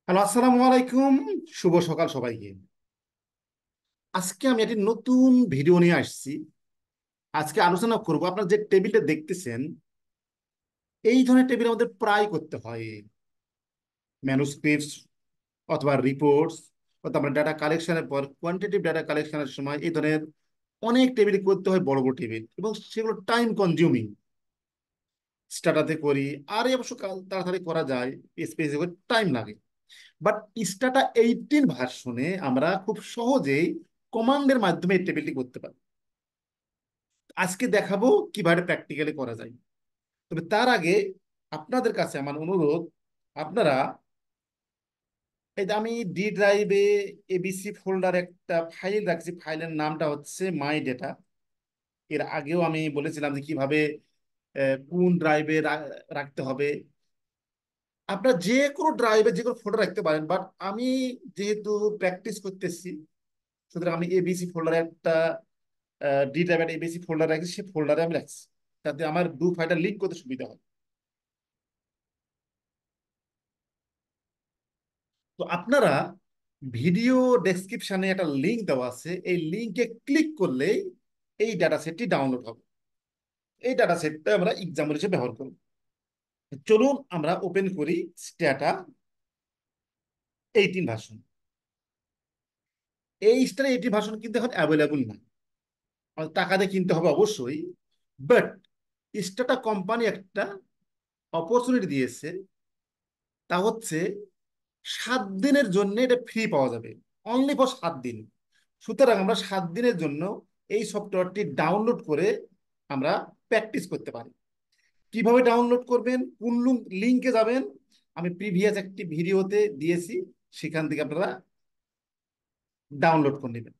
Hello, আসসালামু আলাইকুম। শুভ সকাল সবাইকে। আজকে আমি একটি নতুন ভিডিও নিয়ে আসছি। আজকে আলোচনা করব, আপনারা যে টেবিলটা দেখতেছেন, এই ধরনের টেবিল আমাদের প্রায় করতে হয়। ম্যানুস্ক্রিপ্টস অথবা রিপোর্টস অথবা ডাটা কালেকশনের পর কোয়ান্টিটিভ ডাটা কালেকশনের সময় এই ধরনের অনেক টেবিল করতে হয়, বড় বড় টেবিল, এবং সেগুলো টাইম কনজিউমিং। স্টাটাতে করি, আর এই অবশ্য তাড়াতাড়ি করা যায়, স্পেসে টাইম লাগে। বাট স্টাটা 18 ভার্সনে আমরা খুব সহজেই কমান্ডের মাধ্যমে এই টেবিলটি করতে পারি। আজকে দেখাবো কিভাবে প্র্যাকটিক্যালি করা যায়। তবে তার আগে আপনাদের কাছে আমার অনুরোধ, আপনারা এই যে আমি ডি ড্রাইভে এবিসি ফোল্ডার একটা ফাইল রাখছি, ফাইলের নামটা হচ্ছে মাই ডেটা। এর আগেও আমি বলেছিলাম যে কিভাবে কোন ড্রাইভে রাখতে হবে। আপনার যে কোনো ড্রাইভে যে কোনো ফোল্ডার রাখতে পারেন, বাট আমি যেহেতু প্র্যাকটিস করতেছি, সুতরাং আমি এবিসি ফোল্ডারে একটা ডি ড্রাইভ একটা এবিসি ফোল্ডার রাখছি, সেই ফোল্ডারে আমি রাখছি, যাতে আমার দু ফাইলটা লিঙ্ক করতে সুবিধা হয়। তো আপনারা ভিডিও ডেসক্রিপশনে একটা লিঙ্ক দেওয়া আছে, এই লিঙ্কে ক্লিক করলেই এই ডাটা সেটটি ডাউনলোড হবে। এই ডাটা সেটটা আমরা এক্সাম্পল হিসেবে ব্যবহার করব। চলুন আমরা ওপেন করি স্ট্যাটা 18 ভার্সন। এই স্ট্যাটা 18 ভার্সন কিন্তু এখন অ্যাভেলেবল না, আমাদের টাকা দিয়ে কিনতে হবে অবশ্যই। বাট স্ট্যাটা কোম্পানি একটা অপরচুনিটি দিয়েছে, তা হচ্ছে 7 দিনের জন্য এটা ফ্রি পাওয়া যাবে, অনলি ফর 7 দিন। সুতরাং আমরা 7 দিনের জন্য এই সফটওয়্যারটি ডাউনলোড করে আমরা প্র্যাকটিস করতে পারি। কিভাবে ডাউনলোড করবেন, কোন লিঙ্কে যাবেন, আমি প্রিভিয়াস একটি ভিডিওতে দিয়েছি, সেখান থেকে আপনারা ডাউনলোড করে নেবেন।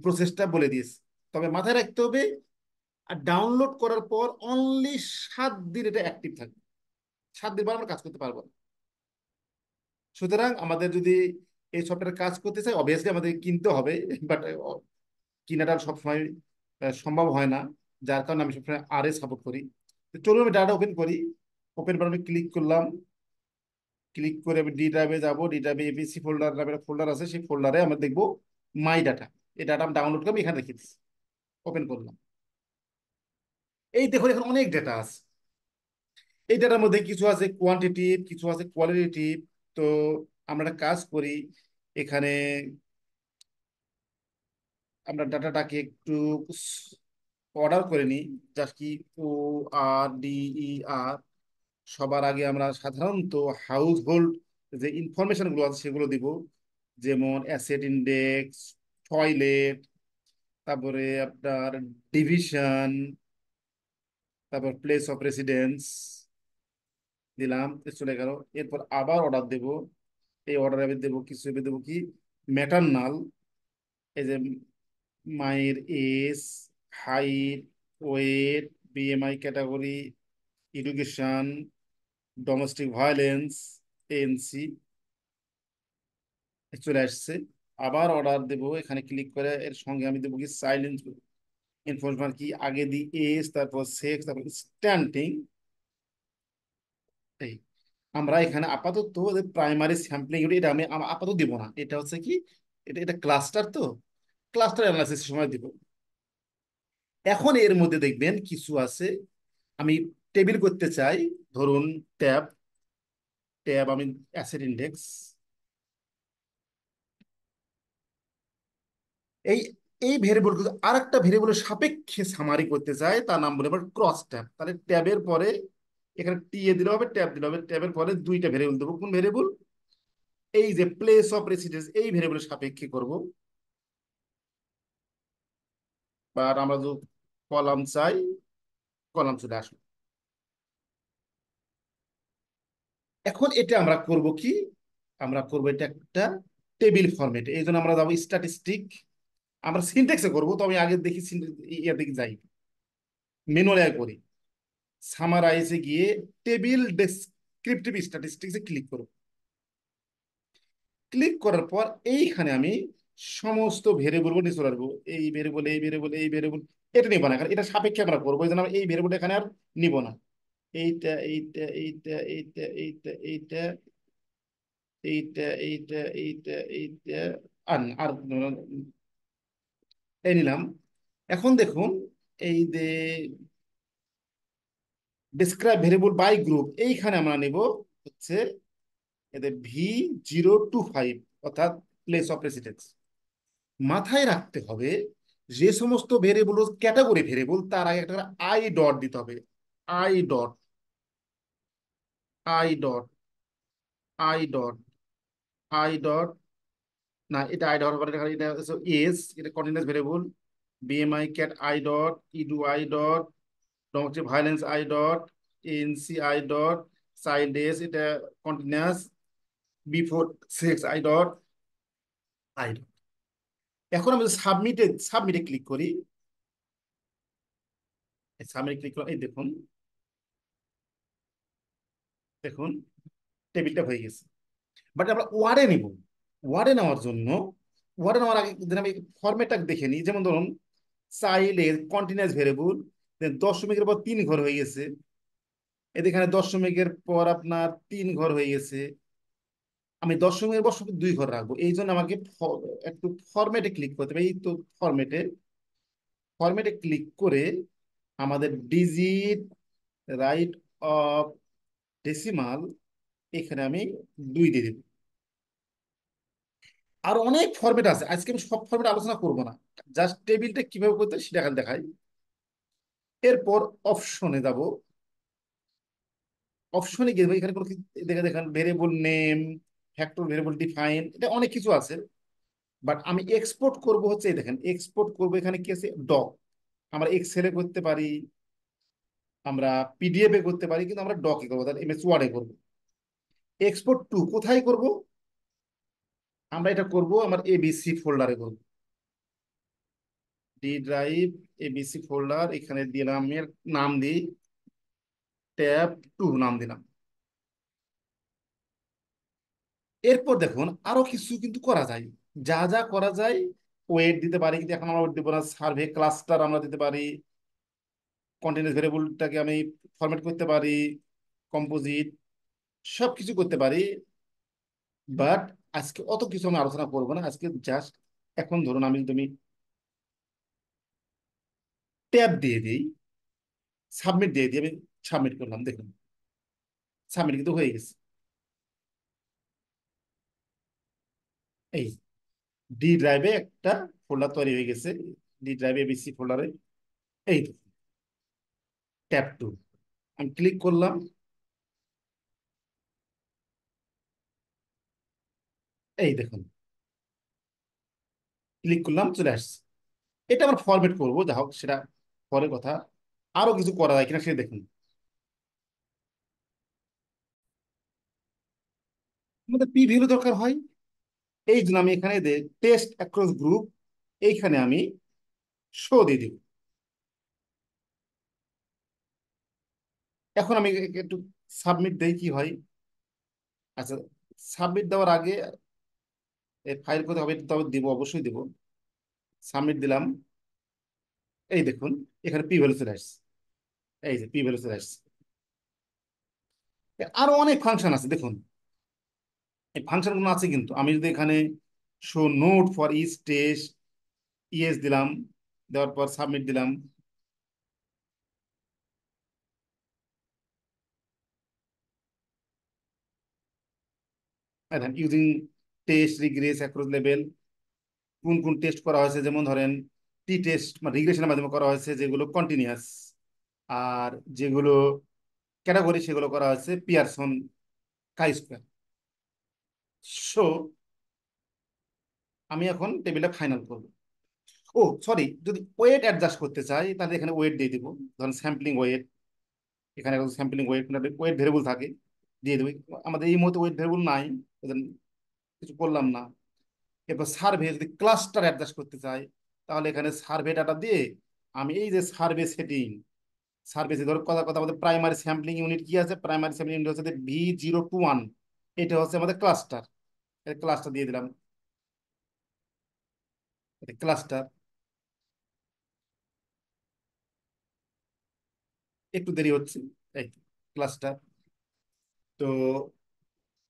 প্রসেসটা বলে দিয়েছি। তবে মাথায় রাখতে হবে, আর ডাউনলোড করার পর অনলি 7 দিন এটা অ্যাক্টিভ থাকবে। 7 দিন পর আমরা কাজ করতে পারবো না। সুতরাং আমাদের যদি এই সফটওয়্যার কাজ করতে চাই, অবভিয়াসলি আমাদের কিনতে হবে। বাট কিনাটা সবসময় সম্ভব হয় না, যার কারণে আমি সবসময় আর এ সাপোর্ট করি। তো চলুন আমি ডাটা ওপেন করি। ওপেন করে আমি ক্লিক করলাম। ক্লিক করে আমি ডি ড্রাইভে যাবো। ডি ড্রাইভে এবিসি ফোল্ডার নামে ফোল্ডার আছে, সেই ফোল্ডারে আমরা দেখবো মাই ডাটা। এই ডাটা আমি ডাউনলোড করে আমি এখানে রেখে দিচ্ছি। ওপেন করলাম। এই দেখুন, এখানে অনেক ডেটা আছে। এই ডেটার মধ্যে কিছু আছে কোয়ান্টিটিভ, কিছু আছে কোয়ালিটেটিভ। তো আমরা একটা কাজ করি, এখানে আমরা ডাটাটাকে একটু অর্ডার করে নিই। জাস্ট কি, ও আর ডি ই আর, সবার আগে আমরা সাধারণত হাউস হোল্ড যে ইনফরমেশন গুলো আছে সেগুলো দিব। যেমন অ্যাসেট ইন্ডেক্স, টয়লেট, তারপরে আপনার ডিভিশন, তারপর প্লেস অফ রেসিডেন্স দিলাম, চলে গেল। এরপর আবার অর্ডার দেব। এই অর্ডারে আমি দেবো কিছু, এবার দেবো কি, ম্যাটারনাল। এই যে মায়ের age, height, weight, BMI category, education, domestic violence, ANC, চলে আসছে। আবার অর্ডার দেব, এখানে ক্লিক করে এর সঙ্গে আমি দেবো কি, সাইলেন্স ইনফরমেশন, কি আগে দিই এজ, তারপর সেক্স, তারপর স্ট্যান্ডিং। এই আমরা এখানে আপাতত প্রাইমারি স্যাম্পলিং, এটা আমি আপাতত দিব না। এটা হচ্ছে কি, এটা এটা ক্লাস্টার, তো ক্লাস্টার অ্যানালাইসিস সময় দিব। এখন এর মধ্যে দেখবেন কিছু আছে, আমি টেবিল করতে চাই। ধরুন ট্যাব, ট্যাব আমি অ্যাসেট ইন্ডেক্স, এই এই ভেরিয়েবল আর একটা ভেরিয়েবলের সাপেক্ষে সামারি করতে চাই, তার নাম বলে আবার ক্রস ট্যাব। তাহলে ট্যাবের পরে এখানে টি এ দিলে হবে, ট্যাব দিলে হবে। ট্যাবের পরে দুইটা ভেরিয়েবল দেবো। কোন ভেরিয়েবল? এই যে প্লেস অফ রেসিডেন্স, এই ভেরিয়েবলের সাপেক্ষে করব। বা আমরা যদি কলাম চাই, কলাম চলে আসবে। এখন এটা আমরা করব কি, আমরা করব এটা একটা টেবিল ফরম্যাটে। এই জন্য আমরা যাবো স্ট্যাটিস্টিক। আমরা সিনট্যাক্সে করবো, তো আমি আগে দেখি ইয়ার দিকে যাই, ম্যানুয়ালি করি। সামারাইজে গিয়ে টেবিল ডেসক্রিপটিভ স্ট্যাটিস্টিক্সে ক্লিক করব। ক্লিক করার পর এইখানে আমি সমস্ত ভেরিয়েবল নিয়ে চলে আসবো। এই ভেরিয়েবল, এই ভেরিয়েবল, এই ভেরিয়েবল, এটা নিব না, কারণ এটা সাপেক্ষে আমরা করবো। এই জন্য আমি এই ভেরিয়েবল এখানে আর নিব না। এইটা, এইটা, এইটা, এইটা, এইটা, এইটা, এইটা আর আর এই নিলাম। এখন দেখুন, এই যে ডিসক্রাইব ভেরিয়েবল বাই গ্রুপ, এইখানে আমরা নেব হচ্ছে এদের V025, অর্থাৎ প্লেস অফ রেসিডেন্স। মাথায় রাখতে হবে যে সমস্ত ভেরিয়েবল ক্যাটাগরি ভেরিয়েবল, তার আগে একটা আই ডট দিতে হবে। I dot, I dot, I dot, I dot, না এটা আই ডট হবে না, এটা এস, এটা continuous variable. BMI cat I dot, edu I dot, domestic violence I dot, NC I dot, child S, এটা continuous, before sex I dot, I dot. এখন আমি সাবমিটে সাবমিটে ক্লিক করি, সাবমিটে ক্লিক করলাম, এই দেখুন, দেখুন টেবিলটা হয়ে গেছে। বাট আমরা ওয়ার্ডে নিব। ওয়ার্ডে নেওয়ার জন্য, ওয়ার্ডে নেওয়ার আগে যদি আমি ফরম্যাটটা দেখে নিই, যেমন ধরুন চাইল্ডের কন্টিনিউয়াস ভেরিয়েবল, দশমিকের পর 3 ঘর হয়ে গেছে, এখানে দশমিকের পর আপনার 3 ঘর হয়ে গেছে। আমি দশমিকের পর শুধু 2 ঘর রাখবো, এই জন্য আমাকে একটু ফরম্যাটে ক্লিক করতে হবে। এই তো ফরম্যাটে, ফরম্যাটে ক্লিক করে আমাদের ডিজিট রাইট অফ ডেসিমাল, এখানে আমি 2 দিয়ে দেবো। আর অনেক ফরম্যাট আছে, আজকে আমি সব ফরম্যাট আলোচনা করব না, জাস্ট টেবিলটা কিভাবে করতে হয় সেটা এখানে দেখাই। এরপর অপশনে যাব, অপশনে গিয়ে এখানে কোনো দেখে দেখেন variable name, factor variable define, এটা অনেক কিছু আছে। বাট আমি এক্সপোর্ট করব হচ্ছে, এই দেখেন এক্সপোর্ট করব, এখানে কি আছে ডক। আমরা এক্সেলে করতে পারি, আমরা পিডিএফ এ করতে পারি, কিন্তু আমরা ডকে করবো, তাহলে এমএস ওয়ার্ডে করবো। এক্সপোর্ট টু কোথায় করব? আমরা এটা করব আমার এবিসি ফোল্ডারে করব। ডি ড্রাইভ, এবিসি ফোল্ডার, এখানে দিলাম এর নাম দিই, ট্যাব 2 নাম দিলাম। এরপর দেখুন আরো কিছু কিন্তু করা যায়, যা যা করা যায়। ওয়েট দিতে পারি, কিন্তু এখন আমরা ওয়েট দিব না। সার্ভে ক্লাস্টার আমরা দিতে পারি, কন্টিনিউয়াস ভেরিয়েবলটাকে আমি ফরম্যাট করতে পারি, কম্পোজিট, সব কিছু করতে পারি। বাট আজকে অত কিছু আমি আলোচনা করবো না, আজকে জাস্ট এখন ধরুন আমি যদি আমি ট্যাব দিয়ে দিই, সাবমিট দিয়ে দিই, আমি সাবমিট করলাম, দেখুন সাবমিট কিন্তু হয়ে গেছে। এই ডি ড্রাইভে একটা ফোল্ডার তৈরি হয়ে গেছে, ডি ড্রাইভে এবিসি ফোল্ডারে। এই ট্যাব 2 আমি ক্লিক করলাম, এই দেখুন ক্লিক করলাম, চলে আসছে। এটা আমরা ফরম্যাট করবো, যা হোক সেটা পরের কথা। আরো কিছু করা যায় কিনা সেটা দেখুন। আমাদের পি ভ্যালু দরকার হয়, এই জন্য আমি এখানে টেস্ট অ্যাক্রস গ্রুপ, এইখানে আমি শো দিয়ে দিব। এখন আমি একটু সাবমিট দেই, কি হয়। আচ্ছা, সাবমিট দেওয়ার আগে ফাইল করতে হবে, তবে দিব, অবশ্যই দিব। সাবমিট দিলাম, এই দেখুন এখানে পি ভ্যালু চলে আসছে, এই যে পি ভ্যালু চলে আসছে। আরো অনেক ফাংশন আছে দেখুন, এই ফাংশনগুলো আছে, কিন্তু আমি যদি এখানে show note for each test, ES দিলাম, দেওয়ার পর সাবমিট দিলাম, using test regress across level, কোন কোন টেস্ট করা হয়েছে, যেমন ধরেন টি টেস্ট মানে রিগ্রেশনের মাধ্যমে করা হয়েছে, যেগুলো কন্টিনিউয়াস। আর যেগুলো ক্যাটাগরি, সেগুলো করা হয়েছে পিয়ারসন কাই স্কোয়ার। সো আমি এখন টেবিলটা ফাইনাল করব। ও সরি, যদি ওয়েট অ্যাডজাস্ট করতে চাই তাহলে এখানে ওয়েট দিয়ে দিব, ধরেন স্যাম্পলিং ওয়েট, এখানে স্যাম্পলিং ওয়েট, ওয়েট ভেরিয়েবল থাকে, দিয়ে দেবো। আমাদের এই মুহূর্তে ওয়েট ভেরিয়েবল নাই, ওদের কিছু করলাম না। এরপর সার্ভে, যদি ক্লাস্টার অ্যাডজাস্ট করতে চাই তাহলে এখানে সার্ভে ডাটা দিয়ে আমি এই যে সার্ভে সেটিং, সার্ভে ধরো কথা কথা আমাদের প্রাইমারি স্যাম্পলিং ইউনিট কি আছে, প্রাইমারি স্যাম্পলিং ইউনিট হচ্ছে V021, এটা হচ্ছে আমাদের ক্লাস্টার। ক্লাস্টার দিয়ে দিলাম, ক্লাস্টার। একটু দেরি হচ্ছে, এই ক্লাস্টার। তো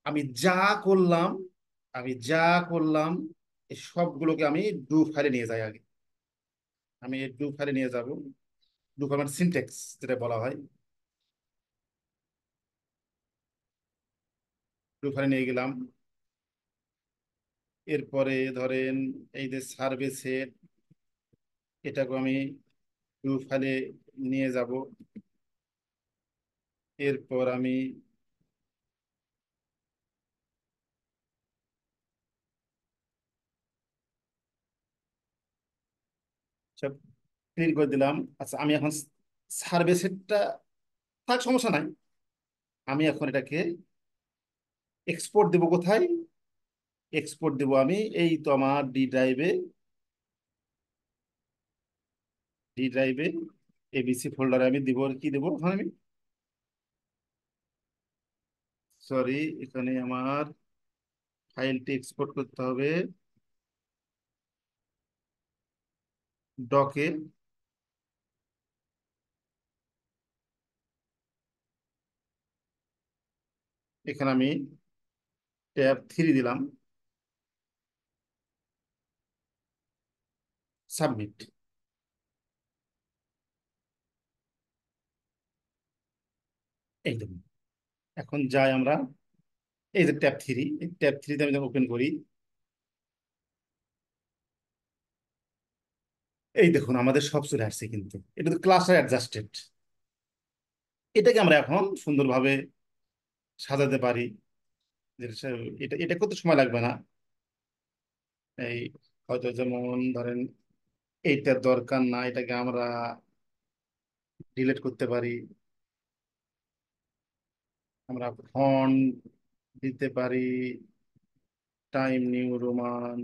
আমি যা করলাম আমি যা করলাম এই সবগুলোকে আমি ডু ফাইলে নিয়ে যাই আগে। আমি এই ডু ফাইলে নিয়ে যাব। ডু ফাইল মানে সিনট্যাক্স যেটা বলা হয়। ডু ফাইলে নিয়ে গেলাম। এরপরে ধরেন এই যে সার্ভে সেট, এটাকে আমি ডু ফাইলে নিয়ে যাব। এরপর আমি সব ক্লিন করে দিলাম। আচ্ছা, আমি এখন সার্ভে সেটটা থাক, সমস্যা নাই। আমি এখন এটাকে এক্সপোর্ট দেবো কোথায়? এক্সপোর্ট দেবো আমি এই তো আমার ডি ড্রাইভে এবিসি ফোল্ডারে আমি দিব। কি দেবো ওখানে আমি? সরি, এখানে আমার ফাইলটি এক্সপোর্ট করতে হবে ডকে। এখানে আমি ট্যাব 3 দিলাম, সাবমিট। এই দেখুন, এখন যাই আমরা এই যে ট্যাব 3, এই ট্যাব 3 আমি যখন ওপেন করি, এই দেখুন আমাদের সব চলে আসছে, কিন্তু এটা তো ক্লাস অ্যাডজাস্টেড। এটাকে আমরা এখন সুন্দরভাবে সাজাতে পারি। এটা এটা করতে সময় লাগবে না। এই হয়তো যেমন ধরেন এইটার দরকার না, এটাকে আমরা ডিলিট করতে পারি। আমরা ফন্ট দিতে পারি টাইম নিউ রোমান,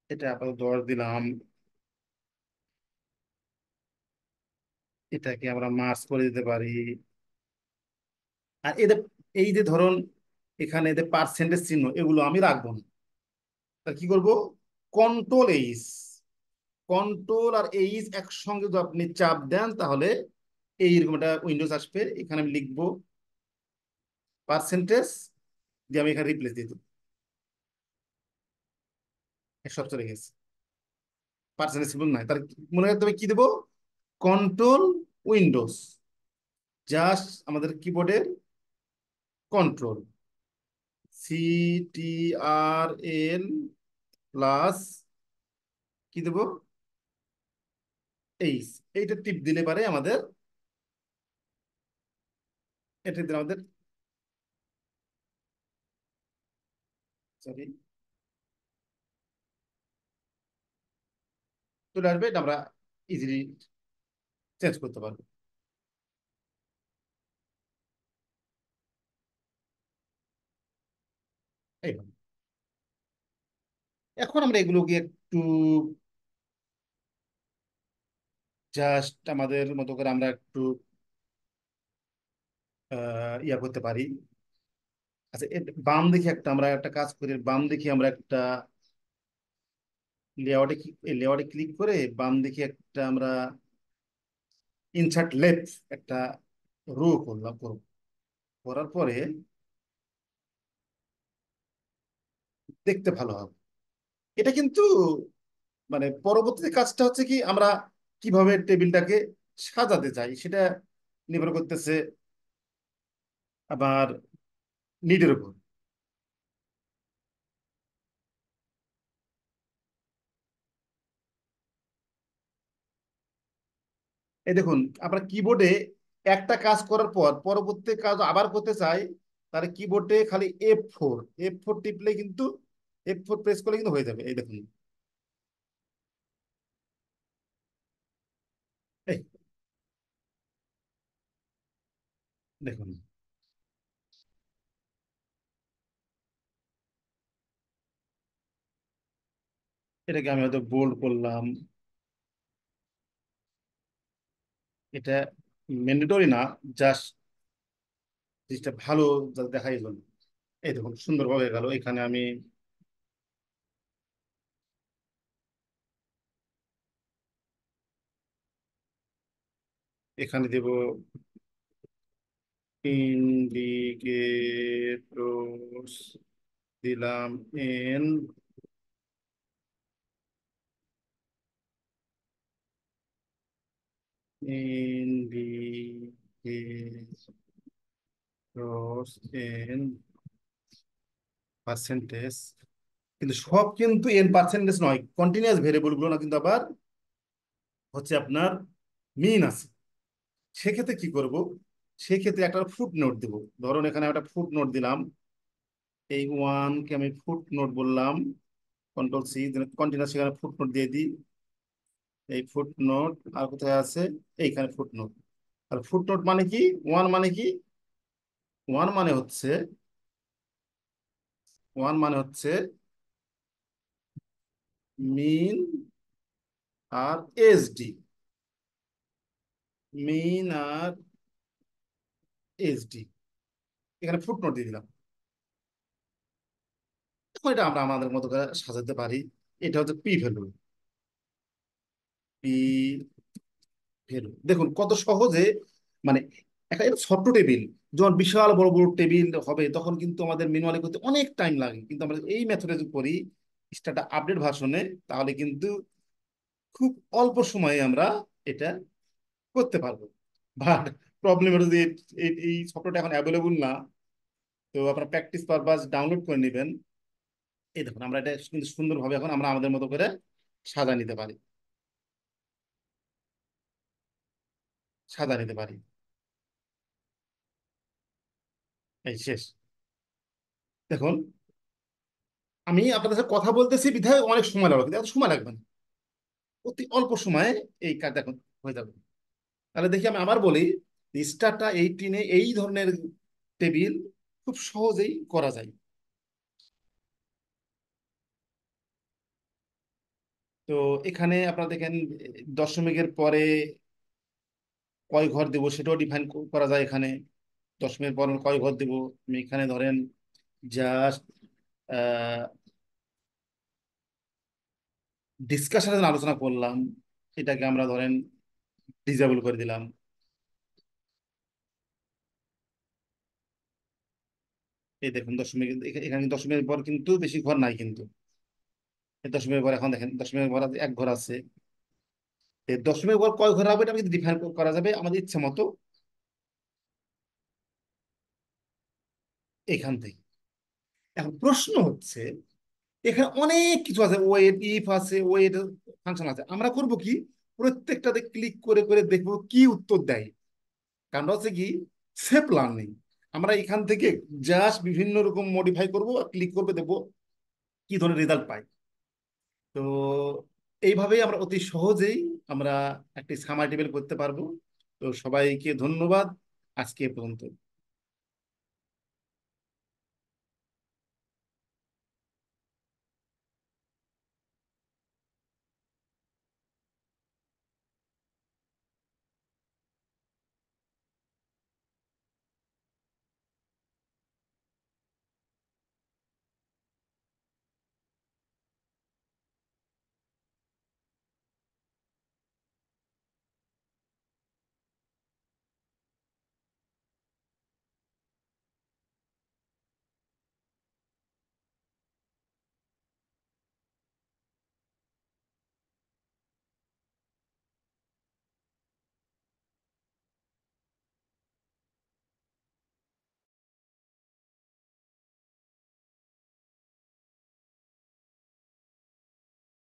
এটা আপাতত 10 দিলাম। এটাকে আমরা মার্জ করে দিতে পারি। আর এদের এই যে ধরুন এখানে এদের পার্সেন্টেজ চিহ্ন এগুলো আমি রাখবো না। তা কি করব? কন্ট্রোল এইচ, কন্ট্রোল আর এইচ একসঙ্গে যদি আপনি চাপ দেন তাহলে এইরকম একটা উইন্ডোজ আসবে। এখানে আমি লিখবো পার্সেন্টেজ, দিয়ে আমি এখানে রিপ্লেস দিয়ে দেবো। সব চলে গেছে। পার্সেন্টেজ সিম্বল নাই তার। মনে রাখতে হবে কি দেবো? কন্ট্রোল উইন্ডোজ, জাস্ট আমাদের কিবোর্ডের কন্ট্রোল, CTRL কি দেবো? এইচ। এইটা টিপ দিলে পারে আমাদের, এটা দিলে আমাদের, সরি, চলে আসবে। এটা আমরা ইজিলি চেঞ্জ করতে পারবো। এইভাবে এখন আমরা এগুলোকে একটু জাস্ট আমাদের মতো করে আমরা একটু ইয়া করতে পারি। আচ্ছা, বাম দিকে একটা আমরা একটা কাজ করি, বাম দিকে আমরা একটা লেআউটে ক্লিক করে বাম দিকে একটা আমরা ইনসার্ট লেফট একটা রো করব। করার পরে দেখতে ভালো হবে। এটা কিন্তু মানে পরবর্তী কাজটা হচ্ছে কি, আমরা কিভাবে টেবিলটাকে সাজাতে চাই সেটা নির্ভর করতেছে আবার নিডের উপর। এই দেখুন, আমরা কিবোর্ডে একটা কাজ করার পর পরবর্তী কাজ আবার করতে চাই, তাহলে কিবোর্ডে খালি F4 টিপলে কিন্তু, F4 প্রেস করলে কিন্তু হয়ে যাবে। এই দেখুন, এই দেখুন, এটাকে আমি হয়তো বোল্ড করলাম। এটা ম্যান্ডেটরি না, জাস্ট জিনিসটা ভালো যাতে দেখাই জন্য। এই দেখুন সুন্দরভাবে গেল। এখানে আমি এখানে দেব ইন্ডিকেটরস দিলাম এন ইন্ডিকেটরস এন পার্সেন্টেজ, কিন্তু সব কিন্তু এন পার্সেন্টেজ নয়, কন্টিনিউয়াস ভেরিয়েবল গুলো না, কিন্তু আবার হচ্ছে আপনার মিন আছে। সেক্ষেত্রে কি করব, সেক্ষেত্রে একটা ফুট নোট দেবো। ধরুন এখানে একটা ফুট নোট দিলাম, এই ওয়ানকে আমি ফুট নোট বললাম, কন্ট্রোল সি, কন্টিনিউয়াস সেখানে ফুট নোট দিয়ে দিই। এই ফুট নোট আর কোথায় আছে, এইখানে ফুট নোট। আর ফুট নোট মানে কি, ওয়ান মানে কি, ওয়ান মানে হচ্ছে, ওয়ান মানে হচ্ছে মিন আর এসডি, মিন আর এসডি, এখানে ফুট নোট দিয়ে দিলাম। এখন এটা আমরা আমাদের মতো করে সাজাতে পারি। এটা হচ্ছে পি ভ্যালু, পি ভ্যালু দেখুন কত সহজে, মানে একটা এটা ছোট্ট টেবিল, যখন বিশাল বড় বড় টেবিল হবে তখন কিন্তু আমাদের ম্যানুয়ালি করতে অনেক টাইম লাগে, কিন্তু আমরা এই মেথডে যদি করি স্টার্টা আপডেট ভার্সনে, তাহলে কিন্তু খুব অল্প সময়ে আমরা এটা করতে পারবো। বাট প্রবলেম হলো যে এই সফটওয়্যারটা এখন অ্যাভেলেবল না। তো আপনার প্র্যাকটিস পারপাস ডাউনলোড করে নেবেন। এই দেখুন আমরা এটা কিন্তু সুন্দরভাবে এখন আমরা আমাদের মতো করে সাজা নিতে পারি, সাজা নিতে পারি। এই শেষ। দেখুন আমি আপনাদের সাথে কথা বলতেছি বিধায় অনেক সময় লাগবে, কিন্তু এত সময় লাগবে না, অতি অল্প সময়ে এই কাজ এখন হয়ে যাবে। তাহলে দেখি আমি আবার বলি, স্টারটা 18-এ এই ধরনের টেবিল খুব সহজেই করা যায়। তো এখানে আপনারা দেখেন দশমিকের পরে কয় ঘর দেবো সেটাও ডিফাইন করা যায় এখানে। দশমিকের পর কয় ঘর দেবো, আমি এখানে ধরেন জাস্ট ডিসকাশনের আলোচনা করলাম, এটাকে আমরা ধরেন ডিজেবল করে দিলাম। এই দেখুন দশমিক, এখানে কিন্তু দশমিকের পর কিন্তু বেশি ঘর নাই কিন্তু। এই দশমিকের পর এখন দেখেন দশমিকের পর এক ঘর আছে। এই দশমিকের পর কয় ঘর হবে এটা কিন্তু ডিফাইন করা যাবে আমাদের ইচ্ছে মতো এখান থেকে। এখন প্রশ্ন হচ্ছে, এখানে অনেক কিছু আছে, ওয়েট ইফ আছে, ওয়েট ফাংশন আছে, আমরা করব কি, প্রত্যেকটাতে ক্লিক করে করে দেখবো কি উত্তর দেয়। কারণ হচ্ছে কি, সেফ লার্নিং, আমরা এখান থেকে জাস্ট বিভিন্ন রকম মডিফাই করব আর ক্লিক করবে, দেখবো কি ধরনের রেজাল্ট পাই। তো এইভাবেই আমরা অতি সহজেই আমরা একটি সামার টেবিল করতে পারবো। তো সবাইকে ধন্যবাদ, আজকে এ পর্যন্ত।